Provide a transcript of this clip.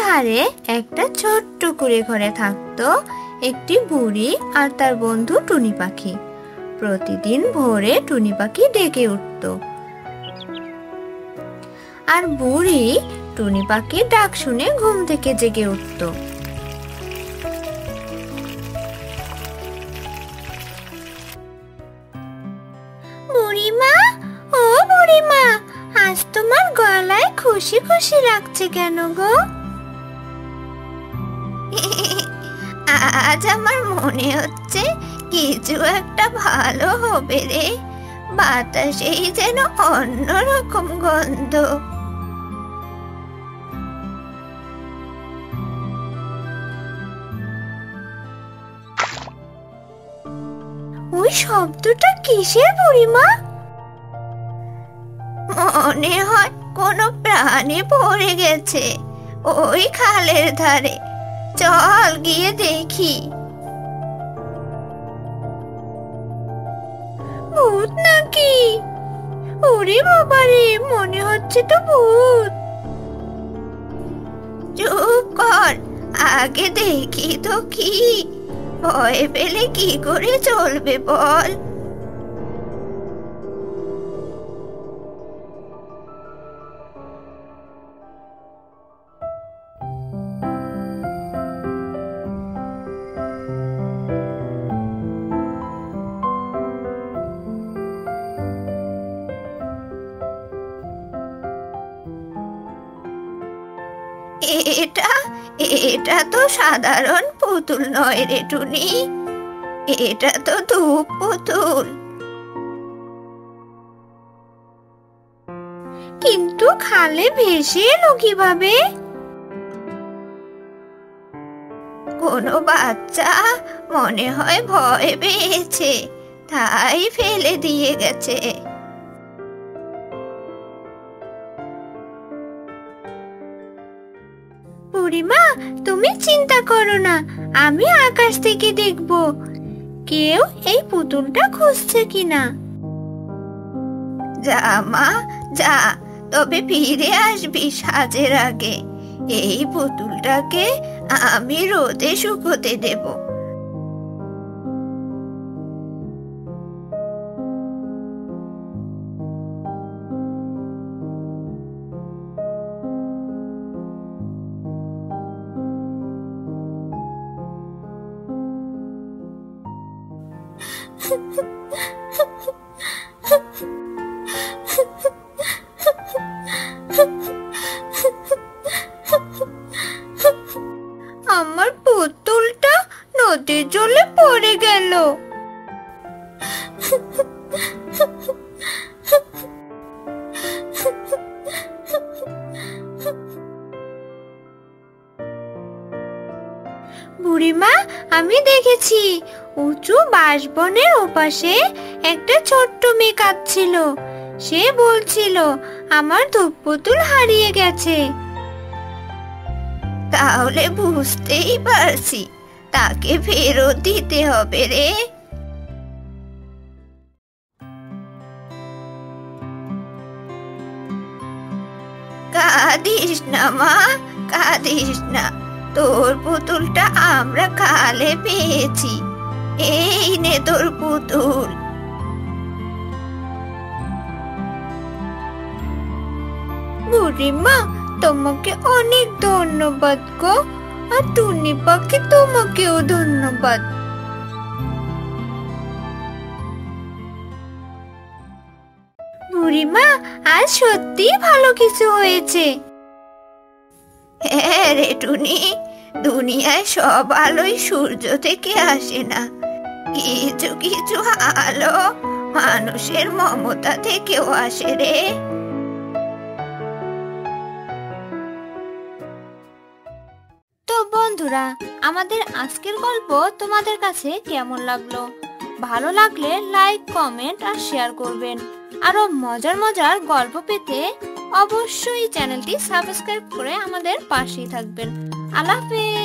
ধারে একটা ছোট্ট কুঁড়ে ঘরে থাকতো একটি বুড়ি আর তার বন্ধু টুনি পাখি। প্রতিদিন ভোরে টুনি পাখি ডেকে উঠত, আর বুড়ি টুনি পাখির ডাক শুনে ঘুম থেকে জেগে উঠত। বুড়িমা, ও বুড়িমা, আজ তোমার গলায় খুশি খুশি লাগছে কেন গো? আজ আমার মনে হচ্ছে কিছু একটা ভালো হবে রে। বাতাসেই যেন অন্যরকম গন্ধ। ওই শব্দটা কিসের বুড়িমা? মনে হয় কোনো প্রাণী পড়ে গেছে ওই খালের ধারে। চল গিয়ে দেখি। ভূত নাকি? ওরে বাবারে, মনে হচ্ছে তো ভূত। চুপ কর, আগে দেখি তো কি। ভয় পেলে কি করে চলবে বল? এটা এটা তো সাধারণ পুতুল নয় রে টুনি, এটা তো ধূপ পুতুল। কিন্তু খালে ভেসে এলো কিভাবে? কোনো বাচ্চা মনে হয় ভয় পেয়েছে, তাই ফেলে দিয়ে গেছে। বুড়িমা, তুমি চিন্তা করো না, আমি আকাশ থেকে দেখব কেউ এই পুতুলটা খুঁজছে কিনা। যা মা যা, তবে ফিরে আসবি সাজের আগে। এই পুতুলটাকে আমি রোদে শুকোতে দেব। আমার পুতুলটা নদীর জলে পড়ে গেল। বুড়িমা, আমি দেখেছি উঁচু বাঁশবনের ওপাশে একটা ছোট্ট মেয়ে কাঁদছিল। সে বলছিল আমার ধূপ পুতুল হারিয়ে গেছে। তাহলে বুঝতেই পারছি তাকে ফেরত দিতে হবে রে। কাঁদিস না মা, কাঁদিস না। তোর পুতুলটা আমরা খালে পেয়েছি। এই নে তোর পুতুল। বুড়িমা, তোমাকে অনেক ধন্যবাদ গো। আর টুনি পাখি, তোমাকেও ধন্যবাদ। বুড়িমা, আজ সত্যি ভালো কিছু হয়েছে। হ্যাঁ রে টুনি, দুনিয়ায় সব আলোই সূর্য থেকে আসে না। কিছু কিছু আলো মানুষের মমতা থেকেও আসে রে। তো বন্ধুরা, আমাদের আজকের গল্প তোমাদের কাছে কেমন লাগলো? ভালো লাগলে লাইক, কমেন্ট আর শেয়ার করবেন। আরো মজার মজার গল্প পেতে অবশ্যই চ্যানেলটি সাবস্ক্রাইব করে আমাদের পাশেই থাকবেন। আল্লাহ হাফেজ।